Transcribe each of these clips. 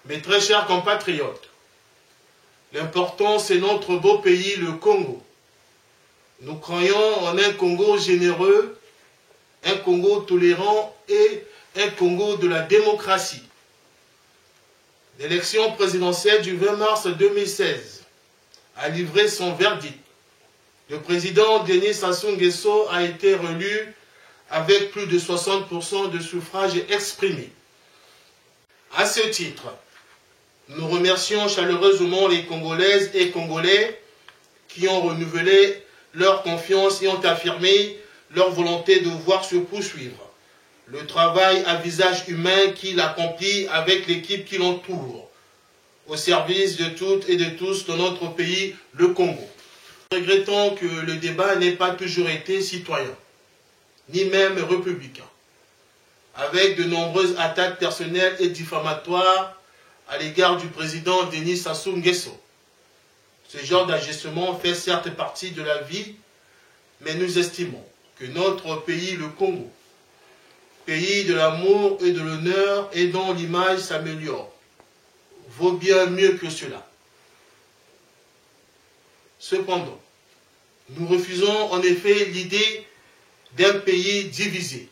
Mes très chers compatriotes, l'important c'est notre beau pays, le Congo. Nous croyons en un Congo généreux, un Congo tolérant et un Congo de la démocratie. L'élection présidentielle du 20 mars 2016 a livré son verdict. Le président Denis Sassou Nguesso a été réélu avec plus de 60% de suffrages exprimés. À ce titre, nous remercions chaleureusement les Congolaises et Congolais qui ont renouvelé leur confiance et ont affirmé leur volonté de voir se poursuivre le travail à visage humain qu'il accomplit avec l'équipe qui l'entoure, au service de toutes et de tous dans notre pays, le Congo. Regrettons que le débat n'ait pas toujours été citoyen, ni même républicain, avec de nombreuses attaques personnelles et diffamatoires à l'égard du président Denis Sassou Nguesso. Ce genre d'agissement fait certes partie de la vie, mais nous estimons que notre pays, le Congo, pays de l'amour et de l'honneur et dont l'image s'améliore, vaut bien mieux que cela. Cependant, nous refusons en effet l'idée d'un pays divisé,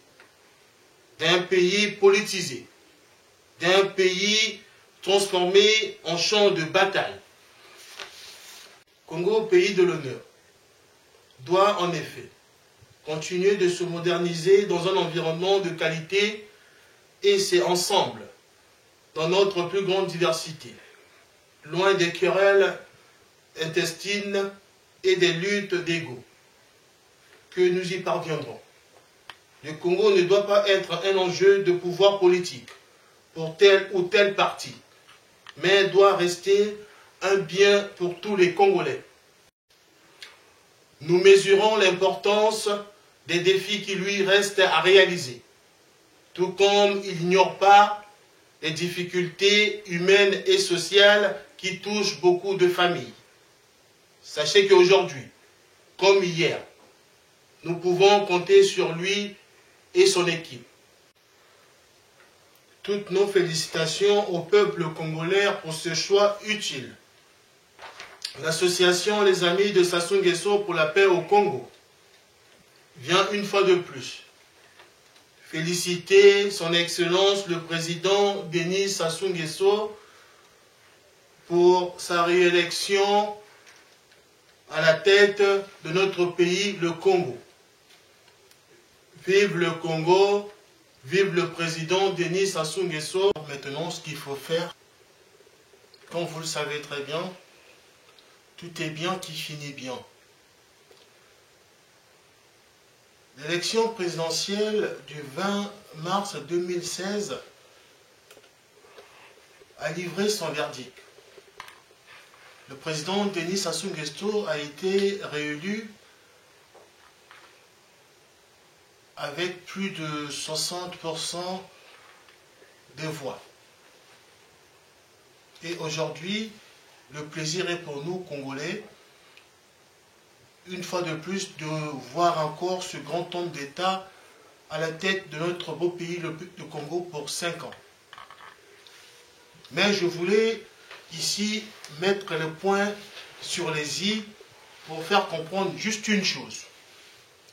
d'un pays politisé, d'un pays transformé en champ de bataille. Congo, pays de l'honneur, doit en effet continuer de se moderniser dans un environnement de qualité et c'est ensemble, dans notre plus grande diversité, loin des querelles intestines et des luttes d'ego, que nous y parviendrons. Le Congo ne doit pas être un enjeu de pouvoir politique pour tel ou tel parti, mais doit rester un bien pour tous les Congolais. Nous mesurons l'importance des défis qui lui restent à réaliser, tout comme il n'ignore pas les difficultés humaines et sociales qui touchent beaucoup de familles. Sachez qu'aujourd'hui, comme hier, nous pouvons compter sur lui et son équipe. Toutes nos félicitations au peuple congolais pour ce choix utile. L'association Les Amis de Sassou Nguesso pour la paix au Congo vient une fois de plus féliciter son Excellence le président Denis Sassou Nguesso pour sa réélection à la tête de notre pays, le Congo. Vive le Congo, vive le président Denis Sassou Nguesso. Maintenant, ce qu'il faut faire, comme vous le savez très bien, tout est bien qui finit bien. L'élection présidentielle du 20 mars 2016 a livré son verdict. Le président Denis Sassou Nguesso a été réélu avec plus de 60% des voix. Et aujourd'hui, le plaisir est pour nous, Congolais, une fois de plus, de voir encore ce grand homme d'État à la tête de notre beau pays, le Congo, pour 5 ans. Mais je voulais ici mettre le point sur les i pour faire comprendre juste une chose.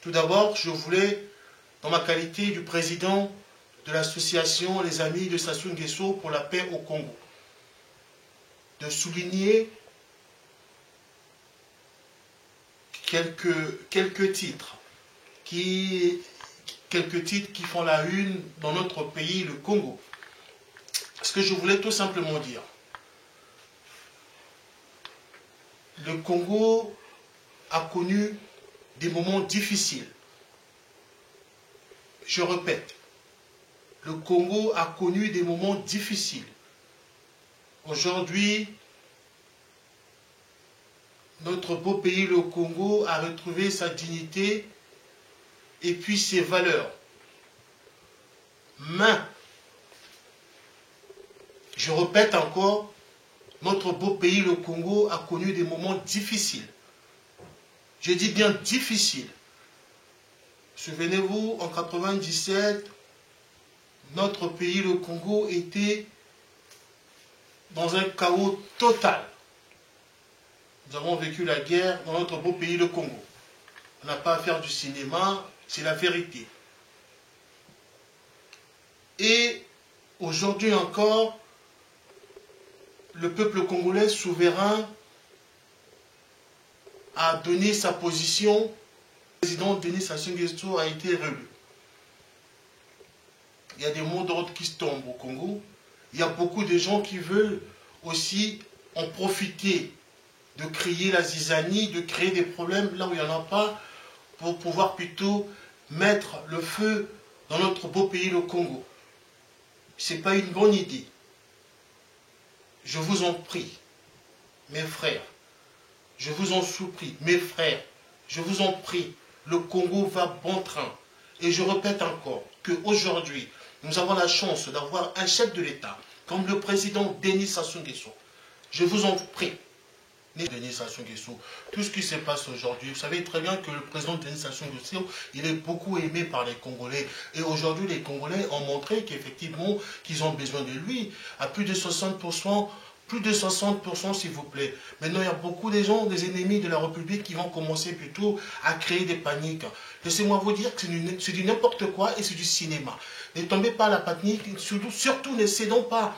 Tout d'abord, je voulais, dans ma qualité du président de l'association Les Amis de Sassou Nguesso pour la paix au Congo, de souligner quelques titres qui font la une dans notre pays, le Congo. Ce que je voulais tout simplement dire, le Congo a connu des moments difficiles. Je répète, le Congo a connu des moments difficiles. Aujourd'hui, notre beau pays, le Congo, a retrouvé sa dignité et puis ses valeurs. Mais, je répète encore, notre beau pays, le Congo, a connu des moments difficiles. Je dis bien difficiles. Souvenez-vous, en 1997, notre pays, le Congo, était dans un chaos total. Nous avons vécu la guerre dans notre beau pays, le Congo. On n'a pas à faire du cinéma, c'est la vérité. Et aujourd'hui encore, le peuple congolais souverain a donné sa position. Le président Denis Sassou Nguesso a été réélu. Il y a des mots d'ordre qui se tombent au Congo. Il y a beaucoup de gens qui veulent aussi en profiter, de créer la zizanie, de créer des problèmes là où il n'y en a pas, pour pouvoir plutôt mettre le feu dans notre beau pays, le Congo. Ce n'est pas une bonne idée. Je vous en prie, mes frères, je vous en supplie, mes frères, je vous en prie, le Congo va bon train. Et je répète encore qu'aujourd'hui, nous avons la chance d'avoir un chef de l'État, comme le président Denis Sassou Nguesso. Je vous en prie, Denis Sassou Nguesso, tout ce qui se passe aujourd'hui, vous savez très bien que le président Denis Sassou Nguesso, il est beaucoup aimé par les Congolais. Et aujourd'hui, les Congolais ont montré qu'effectivement, qu'ils ont besoin de lui, à plus de 60%. Plus de 60% s'il vous plaît. Maintenant, il y a beaucoup de gens, des ennemis de la République qui vont commencer plutôt à créer des paniques. Laissez-moi vous dire que c'est du n'importe quoi et c'est du cinéma. Ne tombez pas à la panique, surtout ne cédons pas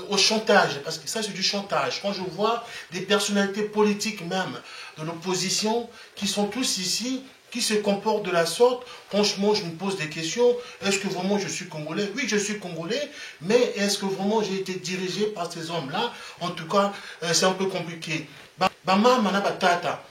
au chantage, parce que ça c'est du chantage. Quand je vois des personnalités politiques même de l'opposition qui sont tous ici, qui se comportent de la sorte, franchement, je me pose des questions. Est-ce que vraiment je suis Congolais? Oui, je suis Congolais, mais est-ce que vraiment j'ai été dirigé par ces hommes-là? En tout cas, c'est un peu compliqué. Bama batata.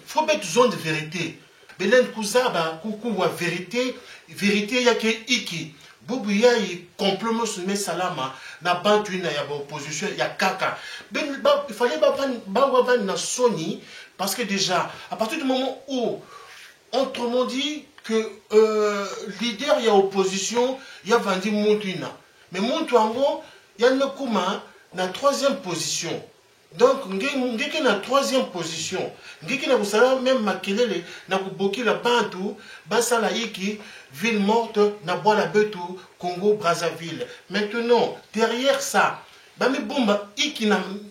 Faut mettre zone de vérité. Belen kuza ba kuku wa vérité, vérité ya ke iki. Bobu ya yi complètement soumet salama na bantu na ya opposition ya kaka. Ben il fallait ba na soni parce que déjà à partir du moment où autrement dit que leader, il y a opposition, il y a Vandi Moutouina. Mais Moutouango, il y a Nekuma, na troisième position. Donc, il y a une troisième position. Il y a même Makelele, na Kuboki la Bantu, Basala Iki, ville morte, na Boala Betu, Congo, Brazzaville. Maintenant, derrière ça, Bami Bomba, Iki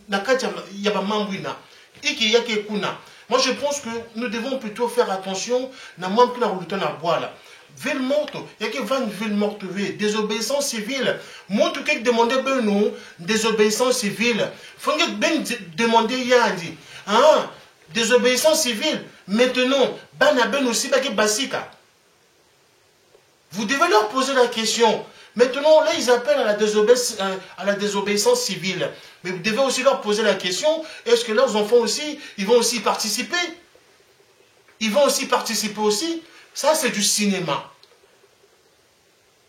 na Katia Yabamambouina, Iki Yake Kuna. Moi, je pense que nous devons plutôt faire attention à moins que la route à boire là. Ville morte, il y a que 20 villes mortes, désobéissance civile. Moi, tout cas, demander ben nous, désobéissance civile. Faut que ben demander yandi. Hein? Désobéissance civile. Maintenant, ben aussi, ben basika. Vous devez leur poser la question. Maintenant, là, ils appellent à la désobéissance civile. Mais vous devez aussi leur poser la question, est-ce que leurs enfants aussi, ils vont aussi participer? Ils vont aussi participer aussi? Ça, c'est du cinéma.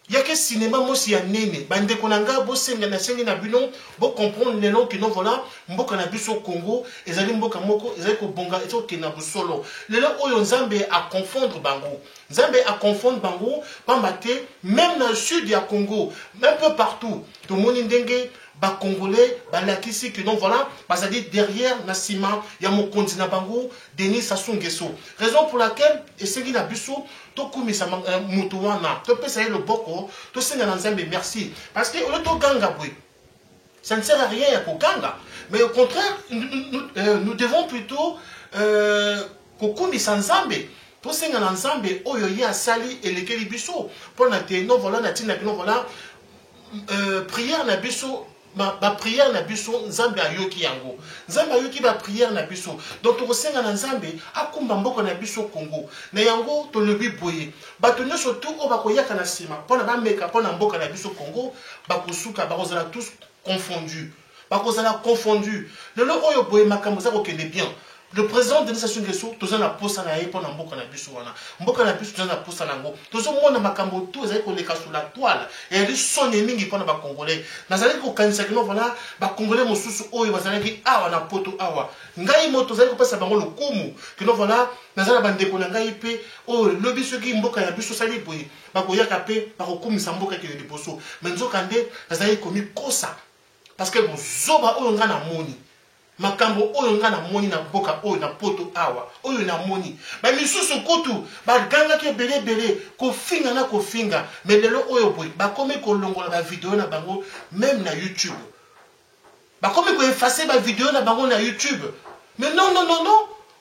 Il y a que cinéma, moi, si y a néné. Bande konanga, bo senga na bino, bo comprendre les noms qui non voilà, mboka na biso Congo, ezali mboka moko, ezali ko bonga, ezali ko na solo. Les noms oyo Nzambe à confondre bango. Nzambe à confondre bango, pambate, même dans le sud du Congo, un peu partout. Tout le monde ndenge, ba Congolais, ba lakisi que non voilà, ça dit derrière Nassima, il y a mon continent bango, Denis Sassou Nguesso. Raison pour laquelle, et c'est qui na biso, Tokumi sa mutuwana, to pesa le boko, to senga Nzambe merci. Parce que le to ganga boui, ça ne sert à rien pour ganga. Mais au contraire, nous devons plutôt kokumi sa Nzambe. To senga Nzambe oyo ya sali et lekeli biso. Pour na te non voilà na tina non voilà prière na biso. Ma prière na biso Nzambe ayoki yango. Nzambe ayoki ba prière na biso. Donc to senga na Nzambe akumba mboko na biso Congo. Na yango to lebi boye. Ba to nyoso tout o ba koyaka na sima. Pona ba meka pona mboka na biso Congo, ba kosuka ba kozala tous confondus. Ba kozala confondus. Le lo oyo boye makambo za ko kende bien. Le président Denis Sassou Nguesso, tous en a posé na yé pour na mboka na biso wana. Mboka na biso tous en a posé na ngo. Tous en mona makambo tout ezali ko leka sur la toile. Et elle sonne mingi pour na ba congolais. Nazali ko kanisa kino voilà ba congolais mosusu oyo bazali ki awa na poto awa. Ngai moto zali ko pesa bango lokumu. Kino voilà nazala bande ko na ngai pe o le biso ki mboka ya biso sali boye. Ba ko yaka pe ba ko kumisa mboka ki liboso. Menzo kande nazali ko mi kosa. Parce que zoba oyo nga na moni. Makambo oyo nga na moni na boka oyo na poto awa oyo na moni ba misusu kutu ba ganga ke belé ko finga na ko finga mais lelo oyo boy ba komi ko longola ba vidéo na bango même na YouTube ba komi ko effacer ba vidéo na bango na YouTube mais non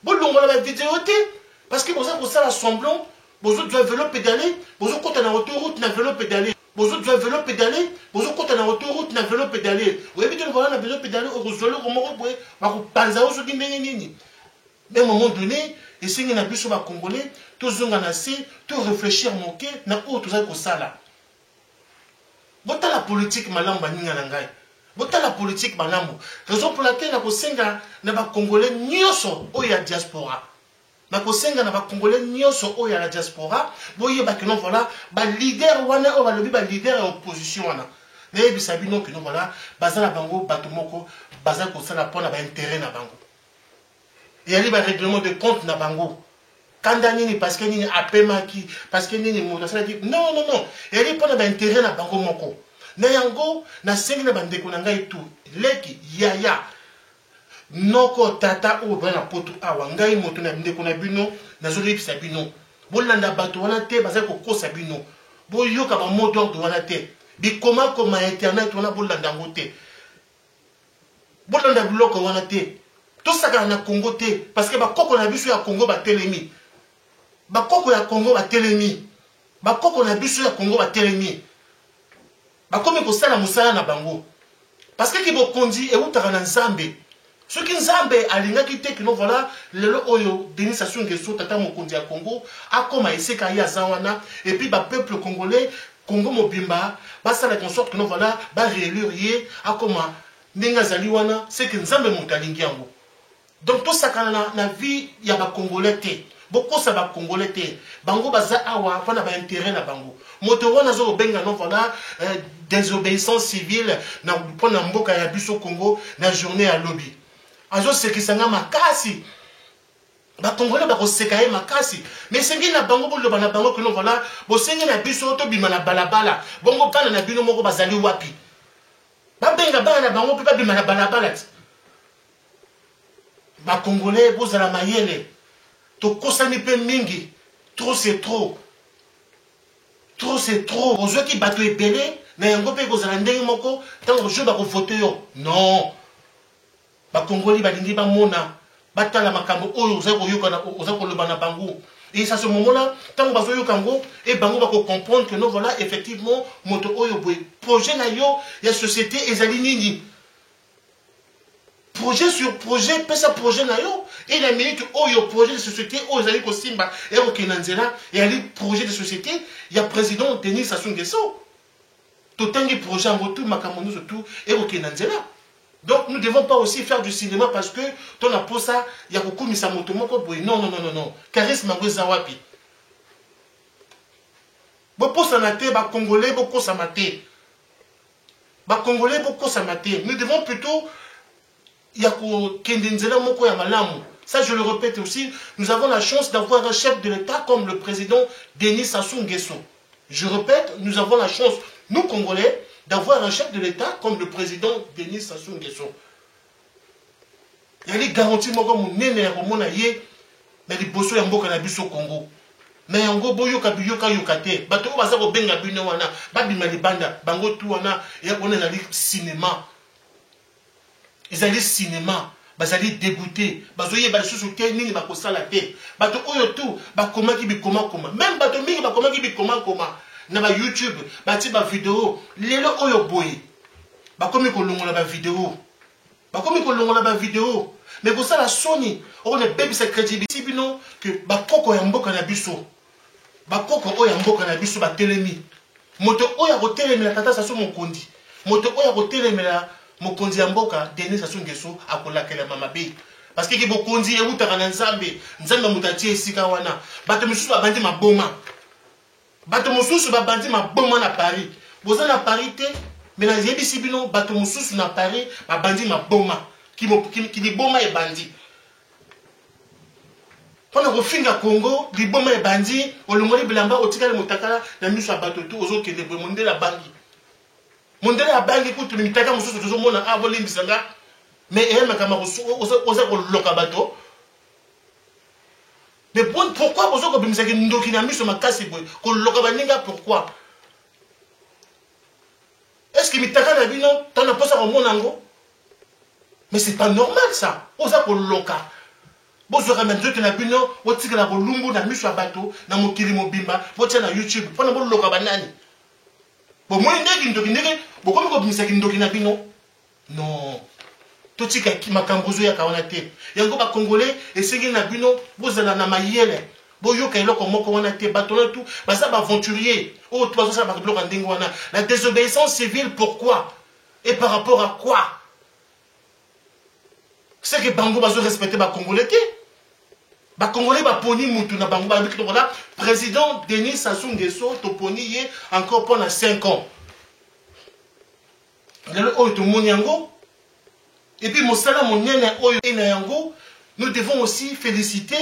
bo longola ba vidéo te parce que boza ko sala semblant bozo doit vélo pédaler bozo kota na autoroute na vélo pédaler bozo doit vélo pédaler bozo kota na autoroute na vélo pédaler oyebi te voilà na vélo pédaler o kozolo ko moko boye ba ko panza o soki ndenge nini mais à un moment donné esengi na biso ba congolais tozonga na si to réfléchir moke na o toza ko sala bota la politique malamu baninga na ngai bota la politique malamu raison pour laquelle na kosenga na ba congolais nyonso o ya diaspora na kosenga na ba congolais nyonso o ya la diaspora boye ba kino voilà ba leader wana o ba lobi ba leader ya opposition wana na yebisa bino kino voilà bazala bango bato moko bazala kosala pona ba intérêt na bango yali ba règlement de compte na bango kanda nini parce que nini apemaki parce que nini moto asala dit non yali pona ba intérêt na bango moko na yango na sengi na bandeko na ngai tout leki yaya noko tata o bana poto awa ngai moto na ndeko na bino nazoli bisa bino bolanda bato wana te bazali kokosa bino boyoka ba mot d'ordre wana te bikoma koma internet wana bolanda ngo te bolanda biloko wana te tosaka na Congo te parce que bakoko na biso ya Congo batelemi bakoko ya Congo batelemi bakoko na biso ya Congo batelemi bakomi kosala musala na bango parce que kibokonzi eutaka na Nzambe soki Nzambe alingaki te kino voilà lelo oyo Denis Sassou Nguesso tata mokonzi ya Congo akoma eseka ya zawana et puis ba peuple congolais Congo mobimba basala en sorte que non voilà ba réélire yé akoma ndinga zali wana c'est que Nzambe motalingi yango donc tout ça kana na vie ya ba congolais te beaucoup ça ba congolais te bango baza awa fana ba intérêt na bango moto wana zo benga non voilà désobéissance civile na pona mboka ya biso Congo na journée à lobby azo sekisanga makasi ba congolais ba kosekaye makasi mais sengi na bango boloba na bango que non voilà bo sengi na biso to bima na balabala bongo bana na bino moko bazali wapi ba benga bana na bango pe ba bima na balabala ba congolais bozala mayele to kosani pe mingi trop c'est trop c'est trop ozo ki bato ebele na yango pe kozala ndenge moko tango jo ba ko voter yo non ba congolais balingi ba mona batala makambo oyo oza koyoka na oza koloba na bango et ça ce moment là tango bazo yoka ngo et bango ba ko comprendre que non voilà effectivement moto oyo boy projet na yo ya société ezali nini projet sur projet pesa projet na yo et la minute oyo projet de société oyo ezali ko simba et au Kinanzela et ali projet de société ya président Denis Sassou Nguesso totangi projet en tout makambo nous tout et au Kinanzela. Donc nous ne devons pas aussi faire du cinéma parce que ton appôt ça, il y a beaucoup de moto moko boy. Non. Charisme ngoza wapi. Boko sanate ba congolais boko samate. Ba congolais boko samate. Nous devons plutôt il y a ko kendenzela moko ya malamu. Ça je le répète aussi, nous avons la chance d'avoir un chef de l'État comme le président Denis Sassou Nguesso. Je répète, nous avons la chance nous congolais d'avoir un chef de l'État comme le président Denis Sassou Nguesso. Il y a des garanties moko munene ya komona ye na liboso ya mboka na biso Congo. Mais yango boyoka biyoka yokate bato baza ko benga bino wana babima libanda bango tu wana ya on ezali cinéma. Ezali cinéma, bazali dégoûté, bazoye ba susu te nini bakosala te. Bato oyo tu bakomaki bikoma koma. Même bato mingi bakomaki bikoma koma. Na ba YouTube bati ba vidéo lelo oyo boye bakomi ko longola ba vidéo mais ko sala soni on est baby crédibilité bino que bakoko ya mboka na biso ba telemi moto oyo ko telemela tata Sassou mokondi moto oyo ko telemela mokonzi ya mboka Denis Sassou Nguesso akolakela mama be parce que ki bokonzi eutaka na nzambe nzambe mutati esika wana bato mosusu babandi maboma bato mosusu babandi maboma na Paris boza na Paris te mais na yebisi bino bato mosusu na Paris babandi maboma ki liboma ebandi pona kofinga Congo liboma ebandi olongoli bilamba otikala motakala na miso ya bato tu ozokende boye mondela bangi kutu mitaka mosusu tozomona abolimbisanga mais eyemaka oza koloka bato mais pourquoi bozo kobimisaki ndoki na miso makasi boye koloka baninga pourquoi est-ce que mitaka na bino tana posa komona ngo mais c'est pas normal ça oza koloka bozwaka na nzoto na bino otikala kolumbu na miso ya bato na mokili mobimba botia na YouTube mpona boloka banani bomoni ndenge ndoki ndenge bokomi kobimisaki ndoki na bino non totika makambo ozoyaka wana te yango bakongolais esengi na bino bozala na mayele boyoka eloko moko wana te bato na tu baza baaventurier oyo to bazosala babiloko ya ndenge wana la désobéissance civile pourquoi et par rapport à quoi c'est que bango bazorespecte bakongolais te bakongolais baponi mutu na bango balobiki tokola président Denis Sassou Nguesso toponi ye encore pendant 5 ans lelo oyo tomoni yango. Et puis, Moussala Mounene Oyo Enayango, nous devons aussi féliciter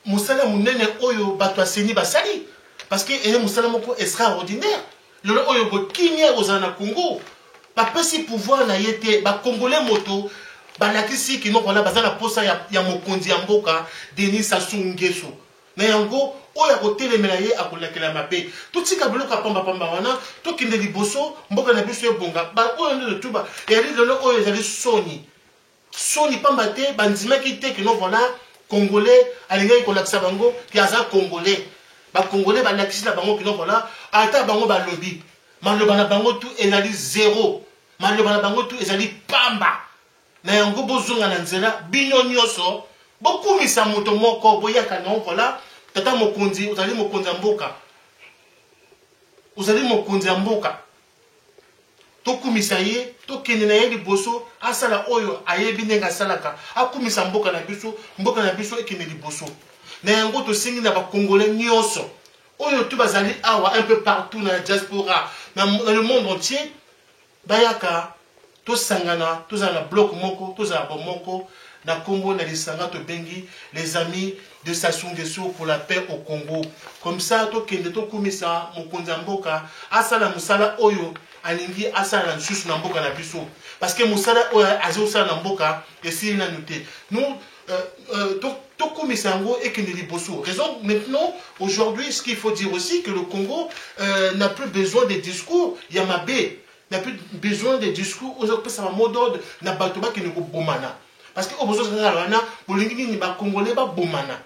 Moussala Mounene Oyo Batouaseni Basali. Parce que Moussala Moko est extraordinaire. Le Oyo Bokinia Ozana Congo. Pas si pouvoir n'a été, ba Congolais moto, ba lakisi qui n'ont pas la bazana posa ya Mokondi Amboka, Denis Sassou Nguesso. Mais yango, oyo akotele melaye akolakela mabe tout tika biloko pamba wana to kinde liboso mboka na biso ebonga ba oyo ndo tuba yali lelo oyo ezali soni pamba te bandimaki te que non voilà congolais alingai kolakisa bango ki aza congolais ba congolais ba lakisi na bango que non voilà ata bango ba lobby maloba na bango tout ezali zéro maloba na bango tout ezali pamba na yango bozonga na nzela bino nyoso bokumisa moto moko boyaka non voilà tata mokonzi uzali mokonzi mboka uzali mokonzi mboka tokumisa ye tokende na ye liboso asala oyo ayebi ndenga salaka akumisa mboka na biso ekende liboso na yango tosingi na bakongolais nyonso oyo tu bazali awa un peu partout na diaspora dans le monde entier bayaka tosangana tozala bloc moko tozala bomoko na Congo na lisanga to bengi les amis de Sassou Nguesso pour la paix au Congo. Comme ça to kende to kumisa mokonzi mboka asala musala oyo alingi asala nsusu na mboka na biso parce que musala oyo azosala na mboka esili na nuté nous to kumisa ngo ekende liboso. Raison maintenant aujourd'hui ce qu'il faut dire aussi que le Congo n'a plus besoin de discours Yamabé n'a plus besoin de discours aux ça va mot na batoba qui ne ko bomana. Parce que au besoin de la wana, pour les Congolais, ba bomana.